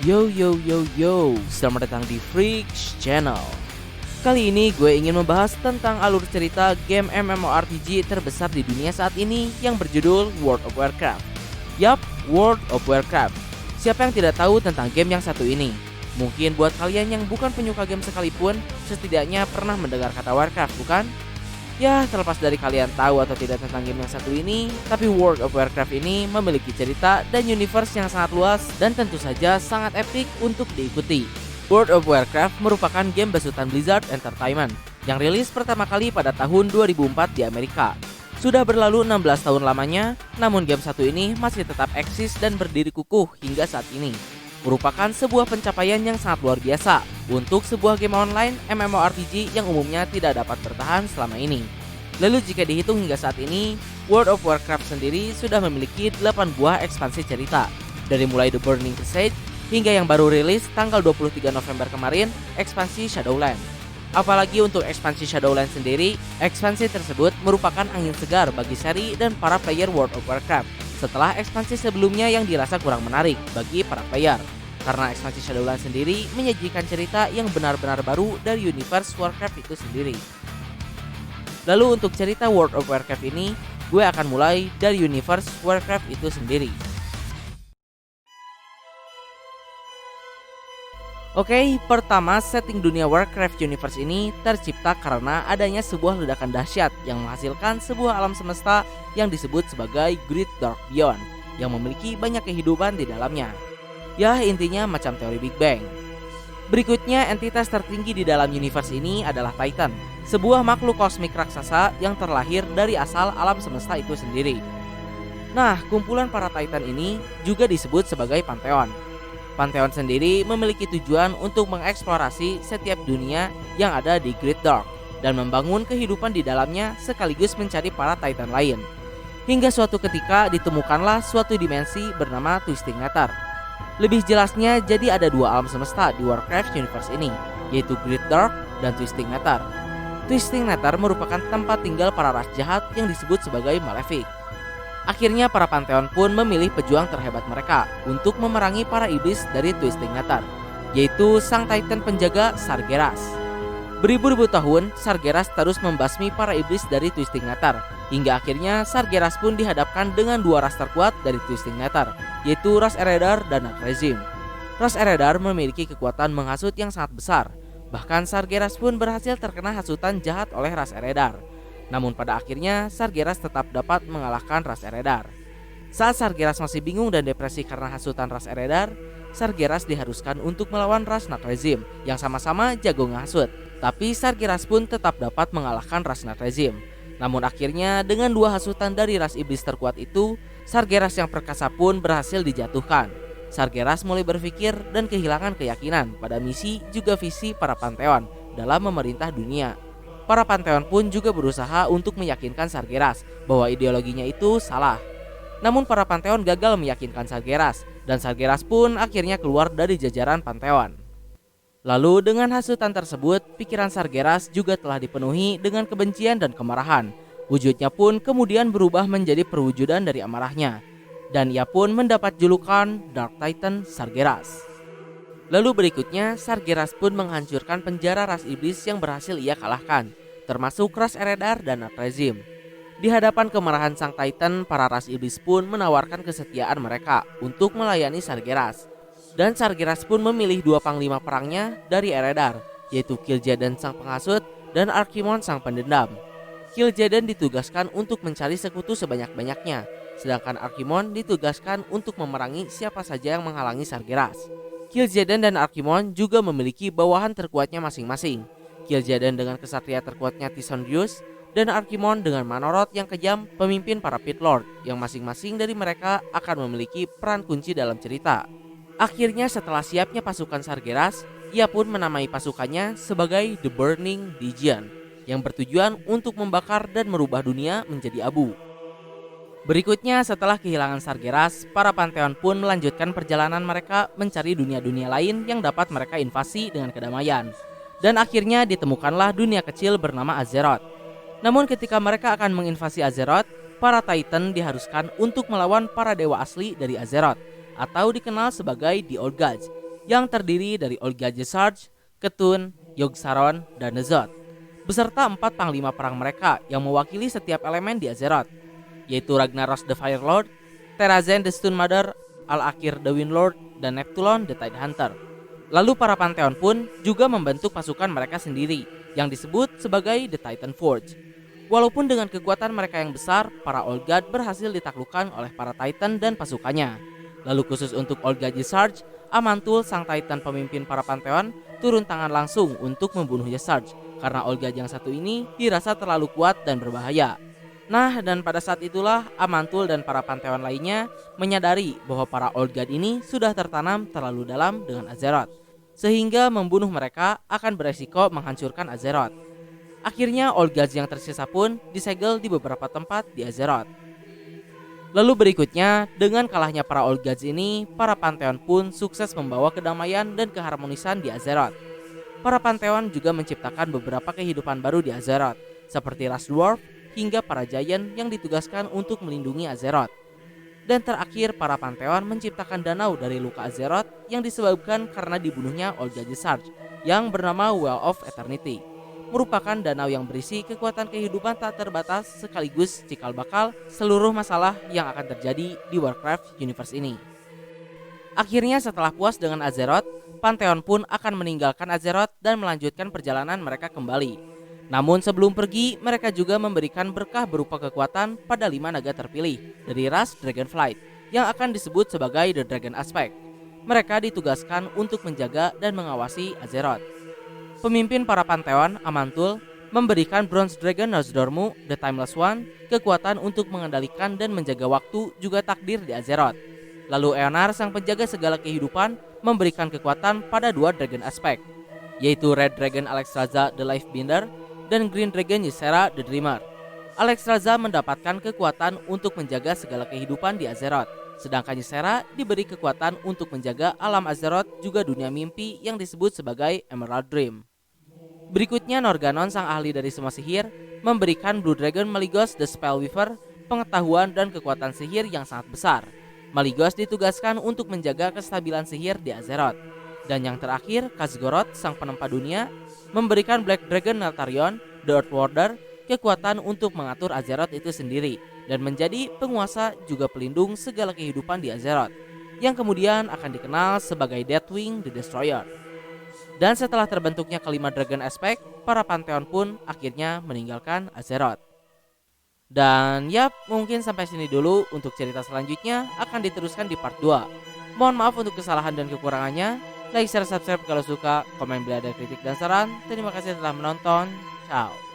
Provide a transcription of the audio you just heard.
Yo yo yo yo, selamat datang di Freaks Channel. Kali ini gue ingin membahas tentang alur cerita game MMORPG terbesar di dunia saat ini yang berjudul World of Warcraft. Yap, World of Warcraft. Siapa yang tidak tahu tentang game yang satu ini? Mungkin buat kalian yang bukan penyuka game sekalipun, setidaknya pernah mendengar kata Warcraft, bukan? Ya, terlepas dari kalian tahu atau tidak tentang game yang satu ini, tapi World of Warcraft ini memiliki cerita dan universe yang sangat luas dan tentu saja sangat epik untuk diikuti. World of Warcraft merupakan game besutan Blizzard Entertainment yang rilis pertama kali pada tahun 2004 di Amerika. Sudah berlalu 16 tahun lamanya, namun game satu ini masih tetap eksis dan berdiri kukuh hingga saat ini. Merupakan sebuah pencapaian yang sangat luar biasa untuk sebuah game online MMORPG yang umumnya tidak dapat bertahan selama ini. Lalu jika dihitung hingga saat ini, World of Warcraft sendiri sudah memiliki 8 buah ekspansi cerita, dari mulai The Burning Crusade hingga yang baru rilis tanggal 23 November kemarin, ekspansi Shadowlands. Apalagi untuk ekspansi Shadowlands sendiri, ekspansi tersebut merupakan angin segar bagi seri dan para player World of Warcraft setelah ekspansi sebelumnya yang dirasa kurang menarik bagi para player. Karena ekspansi Shadowlands sendiri menyajikan cerita yang benar-benar baru dari universe Warcraft itu sendiri. Lalu untuk cerita World of Warcraft ini, gue akan mulai dari universe Warcraft itu sendiri. Oke, pertama setting dunia Warcraft Universe ini tercipta karena adanya sebuah ledakan dahsyat yang menghasilkan sebuah alam semesta yang disebut sebagai Great Dark Beyond yang memiliki banyak kehidupan di dalamnya. Ya, intinya macam teori Big Bang. Berikutnya, entitas tertinggi di dalam universe ini adalah Titan, sebuah makhluk kosmik raksasa yang terlahir dari asal alam semesta itu sendiri. Nah, kumpulan para Titan ini juga disebut sebagai Pantheon. Pantheon sendiri memiliki tujuan untuk mengeksplorasi setiap dunia yang ada di Great Dark dan membangun kehidupan di dalamnya sekaligus mencari para Titan lain. Hingga suatu ketika ditemukanlah suatu dimensi bernama Twisting Nether. Lebih jelasnya, jadi ada dua alam semesta di Warcraft Universe ini, yaitu Great Dark dan Twisting Nether. Twisting Nether merupakan tempat tinggal para ras jahat yang disebut sebagai Malefic. Akhirnya para Pantheon pun memilih pejuang terhebat mereka untuk memerangi para iblis dari Twisting Nether, yaitu sang Titan penjaga Sargeras. Beribu-ribu tahun, Sargeras terus membasmi para iblis dari Twisting Nether, hingga akhirnya Sargeras pun dihadapkan dengan dua ras terkuat dari Twisting Nether, yaitu Ras Eredar dan Nathrezim. Ras Eredar memiliki kekuatan menghasut yang sangat besar, bahkan Sargeras pun berhasil terkena hasutan jahat oleh Ras Eredar. Namun pada akhirnya Sargeras tetap dapat mengalahkan Ras Eredar. Saat Sargeras masih bingung dan depresi karena hasutan Ras Eredar, Sargeras diharuskan untuk melawan Ras Nathrezim yang sama-sama jago menghasut. Tapi Sargeras pun tetap dapat mengalahkan Ras Nathrezim. Namun akhirnya dengan dua hasutan dari ras iblis terkuat itu, Sargeras yang perkasa pun berhasil dijatuhkan. Sargeras mulai berpikir dan kehilangan keyakinan pada misi juga visi para Pantheon dalam memerintah dunia. Para Pantheon pun juga berusaha untuk meyakinkan Sargeras bahwa ideologinya itu salah. Namun para Pantheon gagal meyakinkan Sargeras, dan Sargeras pun akhirnya keluar dari jajaran Pantheon. Lalu dengan hasutan tersebut, pikiran Sargeras juga telah dipenuhi dengan kebencian dan kemarahan. Wujudnya pun kemudian berubah menjadi perwujudan dari amarahnya, dan ia pun mendapat julukan Dark Titan Sargeras. Lalu berikutnya, Sargeras pun menghancurkan penjara ras iblis yang berhasil ia kalahkan, termasuk Ras Eredar dan Nathrezim. Di hadapan kemarahan sang Titan, para ras iblis pun menawarkan kesetiaan mereka untuk melayani Sargeras. Dan Sargeras pun memilih dua panglima perangnya dari Eredar, yaitu Kil'jaeden sang penghasut dan Archimonde sang pendendam. Kil'jaeden ditugaskan untuk mencari sekutu sebanyak-banyaknya, sedangkan Archimonde ditugaskan untuk memerangi siapa saja yang menghalangi Sargeras. Kil'jaeden dan Archimonde juga memiliki bawahan terkuatnya masing-masing. Kil'jaeden dengan kesatria terkuatnya Tisandrius, dan Archimonde dengan Manoroth yang kejam, pemimpin para Pit Lord, yang masing-masing dari mereka akan memiliki peran kunci dalam cerita. Akhirnya setelah siapnya pasukan Sargeras, ia pun menamai pasukannya sebagai The Burning Legion, yang bertujuan untuk membakar dan merubah dunia menjadi abu. Berikutnya, setelah kehilangan Sargeras, para Pantheon pun melanjutkan perjalanan mereka mencari dunia-dunia lain yang dapat mereka invasi dengan kedamaian. Dan akhirnya ditemukanlah dunia kecil bernama Azeroth. Namun ketika mereka akan menginvasi Azeroth, para Titan diharuskan untuk melawan para dewa asli dari Azeroth, atau dikenal sebagai The Old Gods, yang terdiri dari Olga Jesarj, Ketun, Yogg-Saron, dan Nezot, beserta 4 panglima perang mereka yang mewakili setiap elemen di Azeroth, yaitu Ragnaros the Fire Lord, Terrazen the Stone Mother, Al-Akir the Wind Lord, dan Neptulon the Tide Hunter. Lalu para Pantheon pun juga membentuk pasukan mereka sendiri yang disebut sebagai The Titan Forge. Walaupun dengan kekuatan mereka yang besar, para Olgad berhasil ditaklukkan oleh para Titan dan pasukannya. Lalu khusus untuk Olga Jesarj, Amantul, sang Titan pemimpin para Pantheon, turun tangan langsung untuk membunuh Jesarj karena Olga yang satu ini dirasa terlalu kuat dan berbahaya. Nah, dan pada saat itulah Amantul dan para Pantheon lainnya menyadari bahwa para Olgad ini sudah tertanam terlalu dalam dengan Azeroth, sehingga membunuh mereka akan beresiko menghancurkan Azeroth. Akhirnya Olgad yang tersisa pun disegel di beberapa tempat di Azeroth. Lalu berikutnya, dengan kalahnya para Olgads ini, para Pantheon pun sukses membawa kedamaian dan keharmonisan di Azeroth. Para Pantheon juga menciptakan beberapa kehidupan baru di Azeroth, seperti ras Dwarf hingga para Giant yang ditugaskan untuk melindungi Azeroth. Dan terakhir, para Pantheon menciptakan danau dari luka Azeroth yang disebabkan karena dibunuhnya Olga Jesarj yang bernama Well of Eternity. Merupakan danau yang berisi kekuatan kehidupan tak terbatas sekaligus cikal bakal seluruh masalah yang akan terjadi di Warcraft Universe ini. Akhirnya setelah puas dengan Azeroth, Pantheon pun akan meninggalkan Azeroth dan melanjutkan perjalanan mereka kembali. Namun sebelum pergi, mereka juga memberikan berkah berupa kekuatan pada 5 naga terpilih dari ras Dragonflight yang akan disebut sebagai The Dragon Aspect. Mereka ditugaskan untuk menjaga dan mengawasi Azeroth. Pemimpin para Pantheon, Amantul, memberikan Bronze Dragon Nozdormu, The Timeless One, kekuatan untuk mengendalikan dan menjaga waktu juga takdir di Azeroth. Lalu Eonar, sang penjaga segala kehidupan, memberikan kekuatan pada 2 Dragon Aspect, yaitu Red Dragon Alexstrasza the Lifebinder dan Green Dragon Ysera the Dreamer. Alexstrasza mendapatkan kekuatan untuk menjaga segala kehidupan di Azeroth, sedangkan Ysera diberi kekuatan untuk menjaga alam Azeroth juga dunia mimpi yang disebut sebagai Emerald Dream. Berikutnya Norganon, sang ahli dari semua sihir, memberikan Blue Dragon Malygos the Spellweaver pengetahuan dan kekuatan sihir yang sangat besar. Malygos ditugaskan untuk menjaga kestabilan sihir di Azeroth. Dan yang terakhir, Khazgoroth, sang penempa dunia, memberikan Black Dragon Neltharion the Earthwarder kekuatan untuk mengatur Azeroth itu sendiri dan menjadi penguasa juga pelindung segala kehidupan di Azeroth, yang kemudian akan dikenal sebagai Deathwing the Destroyer. Dan setelah terbentuknya kelima Dragon Aspect, para Pantheon pun akhirnya meninggalkan Azeroth. Dan yap, mungkin sampai sini dulu. Untuk cerita selanjutnya akan diteruskan di part 2. Mohon maaf untuk kesalahan dan kekurangannya. Like, share, subscribe kalau suka, komen bila ada kritik dan saran. Terima kasih telah menonton. Ciao.